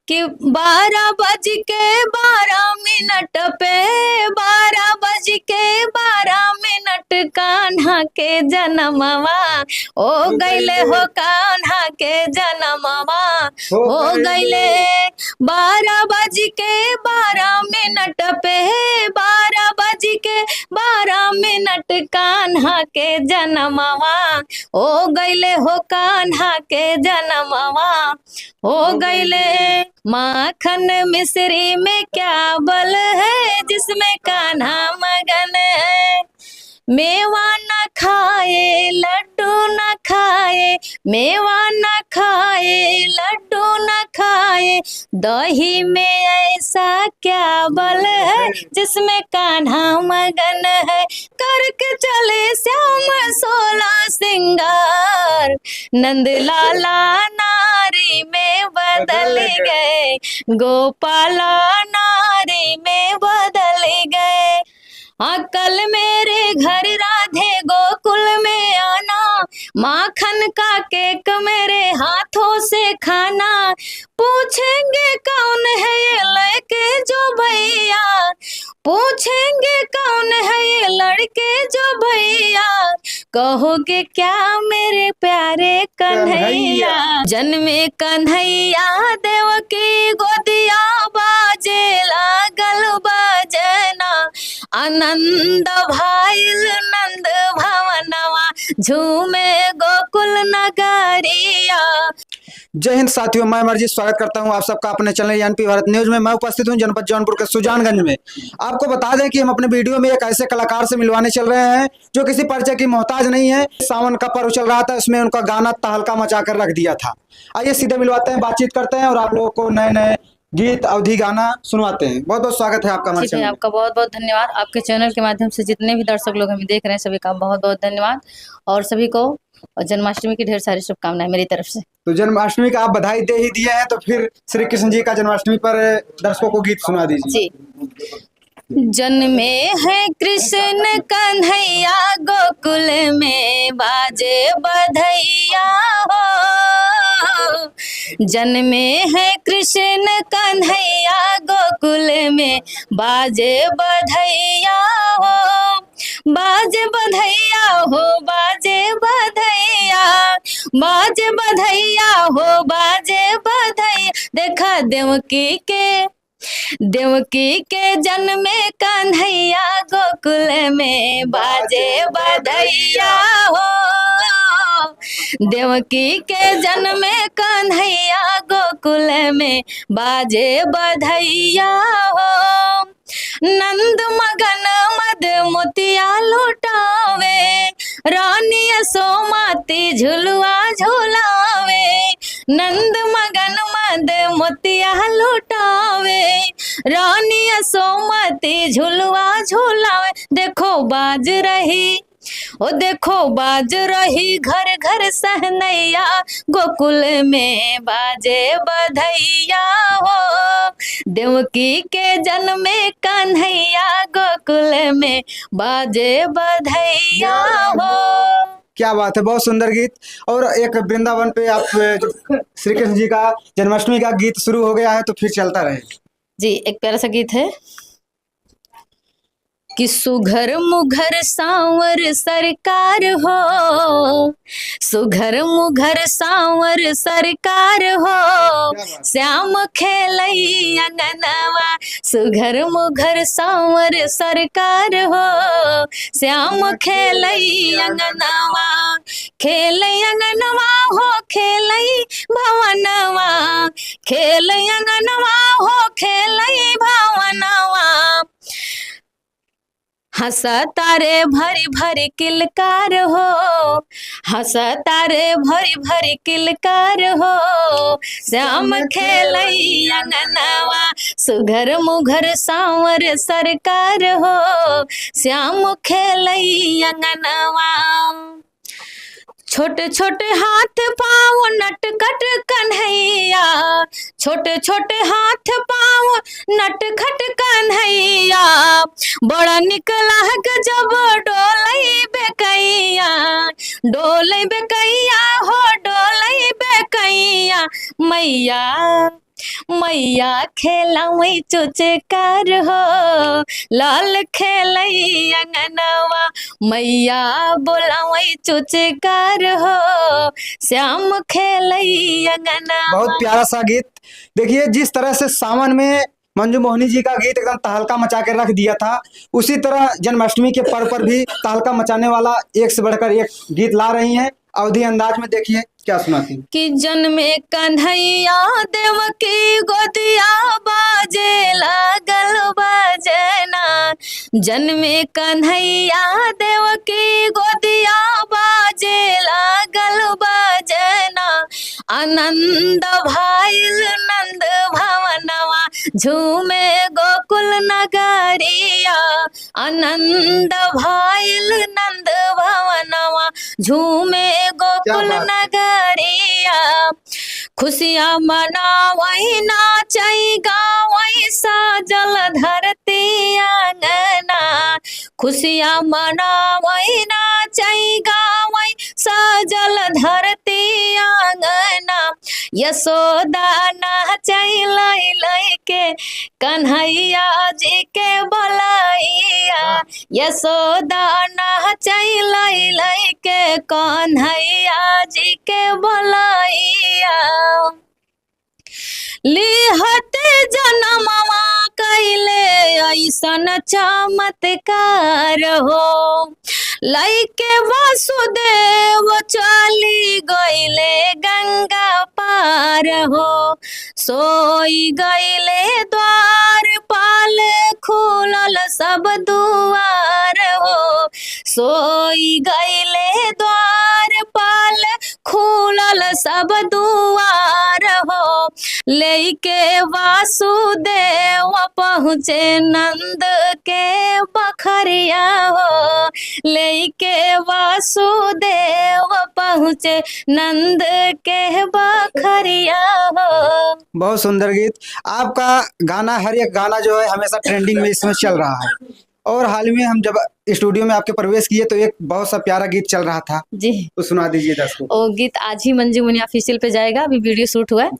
कि 12:12 पे 12:12 कान्हा के जनमवा हो गईले हो कान्हा के जनमवा हो गईले 12:12 पे 12:12 कान्हा के जनमवा हो गईले हो कान्हा के जनमवा हो गईले। माखन मिश्री में क्या बल है जिसमें कान्हा मगन है। मेवा न खाए लड्डू न खाए मेवा न खाए लड्डू न खाए दही में ऐसा क्या बल है जिसमें कान्हा मगन है। करके चले श्याम 16 सिंगार नंद लाला नारी में बदल गए गोपाला नारी में बदल गए। कल मेरे घर राधे गोकुल में आना माखन का केक मेरे हाथों से खाना। पूछेंगे कौन है ये लड़के जो भैया पूछेंगे कौन है ये लड़के जो भैया। कहोगे क्या मेरे प्यारे कन्हैया। जन्मे कन्हैया देवकी गोदिया बाजे लागल बजना आनंद भाईल नंद भवनवा झूमे गोकुल नगरिया। जय हिंद साथियों, मैं अमरजीत स्वागत करता हूं आप सबका अपने चैनल एनपी भारत न्यूज में। मैं उपस्थित हूं जनपद जौनपुर के सुजानगंज में। आपको बता दें कि हम अपने वीडियो में एक ऐसे कलाकार से मिलवाने चल रहे हैं जो किसी परिचय की मोहताज नहीं है। सावन का पर्व चल रहा था, उसमें उनका गाना तहलका मचा कर रख दिया था। आइए सीधे मिलवाते हैं, बातचीत करते हैं और आप लोगों को नए नए गीत अवधि गाना सुनवाते हैं। बहुत बहुत स्वागत है आपका हमारे चैनल। आपका बहुत बहुत धन्यवाद। आपके चैनल के माध्यम से जितने भी दर्शक लोग हमें देख रहे हैं सभी का बहुत बहुत धन्यवाद और सभी को जन्माष्टमी की ढेर सारी शुभकामनाएं मेरी तरफ से। तो जन्माष्टमी का आप बधाई दे ही दिए हैं, तो फिर श्री कृष्ण जी का जन्माष्टमी पर दर्शकों को गीत सुना दीजिए जी। जन्मे है कृष्ण कन्हैया गोकुल में बाजे बधैया हो। जन्मे है कृष्ण कन्हैया गोकुल में बाजे बधैया हो। बाजे बधैया हो बाजे बधैया बाजे बधैया हो बाजे बधैया। देखा देवकी के जन्मे कन्हैया गोकुल में बाजे बधैया हो। देवकी के जन्मे कन्हैया गोकुल में बाजे बधैया हो। नंद मगन मद मोतिया लुटावे रानी यशोमती झुलुआ झुलावे। नंद मगन मद मोतिया लुटावे रानी यशोमती झुलुआ झुलावे। देखो बाज रही घर घर सहनैया गोकुल में बाजे बधैया हो। देवकी के जन्मे कन्हैया गोकुल में बाजे बधैया हो। क्या बात है, बहुत सुंदर गीत। और एक वृंदावन पे आप श्री कृष्ण जी का जन्माष्टमी का गीत शुरू हो गया है, तो फिर चलता रहे जी। एक प्यारा सा गीत है कि सुघर मुघर सांवर सरकार हो। सुघर मुघर सांवर सरकार हो श्याम खेलई अंगनवा। सुघर मुघर सांवर सरकार हो श्याम खेलई अंगनवा। खेलई अंगनवा हो खेलई भवनवा। खेलई अंगनवा हो खेलई भवनवा। हंसा तारे भरी भरी किलकार हो। हंसा तारे भरी भरी किलकार हो श्याम खेलई अंगनवा। सुघर मुघर सांवर सरकार हो श्याम खेलई अंगनवा। छोटे छोटे हाथ पाँव नटखट कन्हैया। छोटे छोटे हाथ पाँव नटखट कन्हैया। बड़ा निकला है गजब डोलई बेकैया। डोलई बेकैया हो डोलई बेकैया। मैया मैया खेलवई चुचकार हो, लाल खेलई अंगनवा, मैया बोलावई चुचकार हो, श्याम खेलई अंगनवा। बहुत प्यारा सा गीत। देखिए जिस तरह से सावन में मंजू मोहनी जी का गीत एकदम तहलका मचा के रख दिया था, उसी तरह जन्माष्टमी के पर्व पर भी तहलका मचाने वाला एक से बढ़कर एक गीत ला रही हैं। अवधी अंदाज में देखिए क्या सुनाती हैं। कि जन्मे कन्हैया देवकी गोदिया बाजे लागल बजना, जन्मे कन्हैया देवकी गोदिया बाजे लागल बजना, आनंद भइल नंद भवनवा, झूमे गोकुल नगरिया, आनंद भइल नंद भवनवा, झूमे गोकुल नगरिया, खुशियाँ मनावई नाचई गावई साजल धरती आंगना, खुशियाँ मनावई नाचई गावई साजल धरती आंगना, यशोदा नाचई लई लई के कन्हैया जी के बोलैया, यशोदा नाचई लई लई के कन्हैया जी के बोलैया, लिहते जनमवा कैले ऐसन चमत्कार हो, लइके वासुदेव चली गईले गंगा पार हो, सोई गईले द्वार पाल खुलल सब दुआर हो, सोई गईले द्वार पाल खुलल सब दुआर हो, लेके वासुदेव पहुँचे नंद के बखरिया हो, लेके वासुदेव पहुँचे नंद के बखरिया हो। बहुत सुंदर गीत। आपका गाना, हर एक गाना जो है हमेशा ट्रेंडिंग में इसमें चल रहा है। और हाल में हम जब स्टूडियो में आपके प्रवेश किए तो एक बहुत सा प्यारा गीत चल रहा था जी, तो सुना दीजिए दर्शकों को। वो गीत आज ही मंजू मुनि ऑफिशियल पे जाएगा, अभी वीडियो शूट हुआ है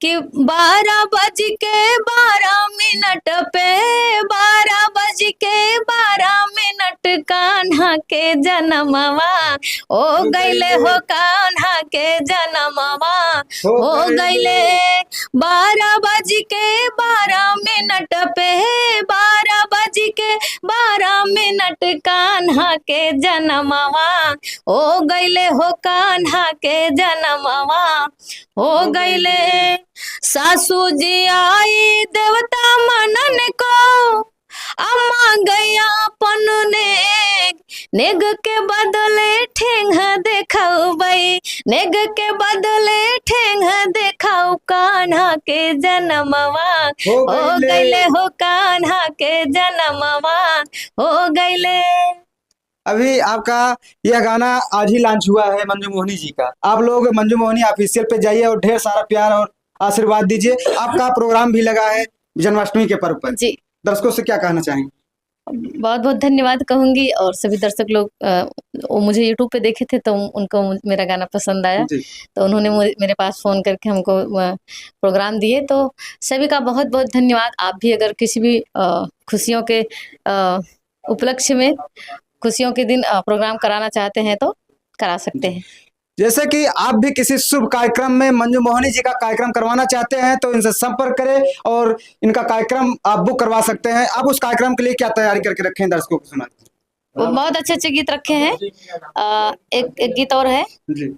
कि 12:12 पे 12:12 कान्हा के जन्मवा हो गईले हो, कान्हा के जन्मवा हो गईले, 12:12 पे 12:12 कान्हा के जन्मवा हो गईले हो, कान्हा के जन्मवा हो गईले, सासू जी आई देवता मनन को, अम्मा गया पन नेग के बदले ठेंग देखाऊ बई, नेग के बदले ठेंग देखाऊ, कान्हा के जन्मवा हो गईले हो, कान्हा के जन्मवा हो गईले। अभी आपका यह गाना आज ही लॉन्च हुआ है मंजू मोहनी जी का। आप लोग मंजू मोहनी ऑफिशियल पे जाइए और ढेर सारा प्यार और आशीर्वाद दीजिए। आपका प्रोग्राम भी लगा है जन्माष्टमी के पर्व पर जी, दर्शकों से क्या कहना चाहेंगे? बहुत बहुत धन्यवाद कहूंगी। और सभी दर्शक लोग वो मुझे यूट्यूब पे देखे थे तो उनको मेरा गाना पसंद आया, तो उन्होंने मेरे पास फ़ोन करके हमको प्रोग्राम दिए, तो सभी का बहुत बहुत धन्यवाद। आप भी अगर किसी भी खुशियों के उपलक्ष्य में, खुशियों के दिन प्रोग्राम कराना चाहते हैं तो करा सकते हैं। जैसे कि आप भी किसी शुभ कार्यक्रम में मंजू मोहनी जी का कार्यक्रम करवाना चाहते हैं तो इनसे संपर्क करें और इनका कार्यक्रम आप बुक करवा सकते हैं। आप उस कार्यक्रम के लिए क्या तैयारी करके रखे हैं, दर्शकों को सुना? वो बहुत अच्छे अच्छे गीत रखे हैं। एक गीत और है जी।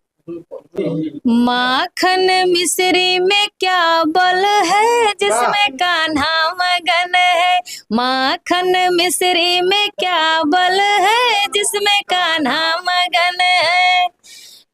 माखन मिश्री में क्या बल है जिसमें कान्हा मगन है, माखन मिश्री में क्या बल है जिसमें कान्हा मगन है,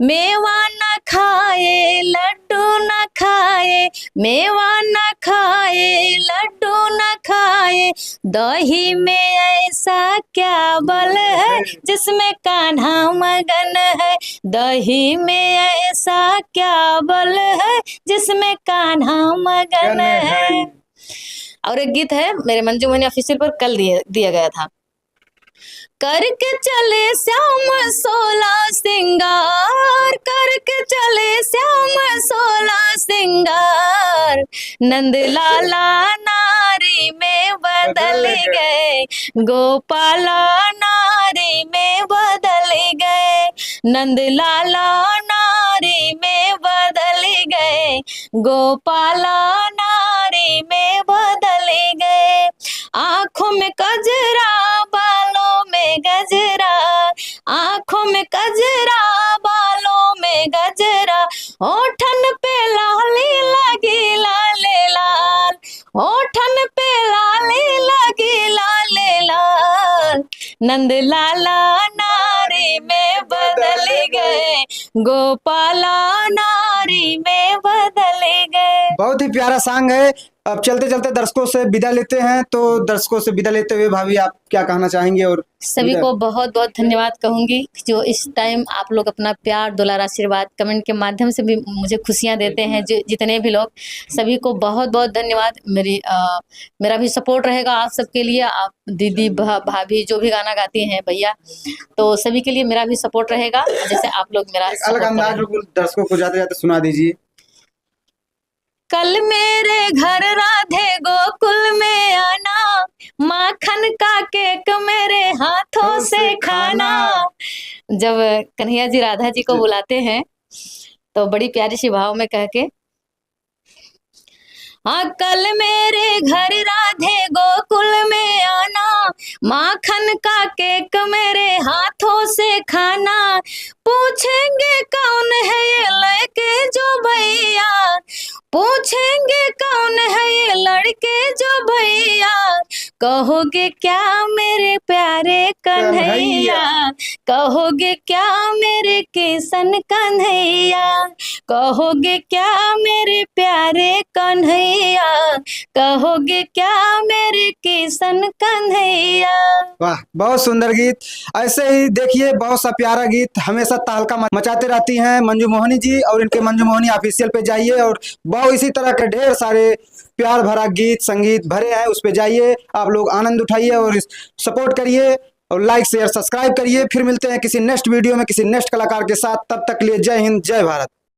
मेवा न खाए लड्डू न खाए, मेवा न खाए लड्डू न खाए, दही में ऐसा क्या बल है जिसमें कान्हा मगन है, दही में ऐसा क्या बल है जिसमें कान्हा मगन है। और एक गीत है मेरे मंजू मोहनी ऑफिशियल पर कल दिया गया था, करके चले श्याम 16 सिंगार, करके चले श्याम 16 सिंगार, नंद लाला नारी में बदल गए, गोपाला नारी में बदल गए, नंद लाला नारी में बदल गए, गोपाला नारी में बदल गए। आंखों में कजरा, बालों में गजरा, आंखों में कजरा, बालों में गजरा, होठन पे लाली लगी लाले लाल, होठन पे लाली लगी लाले लाल, नंद लाला नारी में बदल गए, गोपाला नारी में बदल गए। बहुत ही प्यारा सॉन्ग है। अब चलते चलते दर्शकों से विदा लेते हैं, तो दर्शकों से विदा लेते हुए भाभी आप क्या कहना चाहेंगे? और सभी को बहुत बहुत धन्यवाद कहूंगी जो इस टाइम आप लोग अपना प्यार दुलार आशीर्वाद कमेंट के माध्यम से भी मुझे खुशियां देते हैं, जो जितने भी लोग, सभी को बहुत बहुत धन्यवाद। मेरा भी सपोर्ट रहेगा आप सबके लिए, आप दीदी भाभी जो भी गाना गाती हैं भैया, तो सभी के लिए मेरा भी सपोर्ट रहेगा, जैसे आप लोग मेरा अलग अंदाज दर्शकों को जाते जाते सुना दीजिए। कल मेरे घर राधे गोकुल में आना, माखन का केक मेरे हाथों से खाना। जब कन्हैया जी राधा जी को बुलाते हैं तो बड़ी प्यारी सी भाव में कह के, हाँ कल मेरे घर राधे गोकुल में आना, माखन का केक मेरे हाथों से खाना, पूछेंगे कौन है ये लड़के जो भैया, पूछेंगे कौन है ये लड़के जो भैया, कहोगे क्या मेरे प्यारे कन्हैया, कहोगे क्या मेरे किशन कन्हैया, कहोगे क्या मेरे प्यारे कन्हैया, कहोगे क्या मेरे किशन कन्हैया। वाह, बहुत सुंदर गीत। ऐसे ही देखिए बहुत सा प्यारा गीत हमेशा तहलका मचाते रहती हैं मंजू मोहनी जी, और इनके मंजू मोहनी ऑफिशियल पे जाइए और बहुत इसी तरह के ढेर सारे प्यार भरा गीत संगीत भरे हैं, उस पे जाइए, आप लोग आनंद उठाइए और सपोर्ट करिए और लाइक शेयर सब्सक्राइब करिए। फिर मिलते हैं किसी नेक्स्ट वीडियो में किसी नेक्स्ट कलाकार के साथ, तब तक के लिए जय हिंद जय भारत।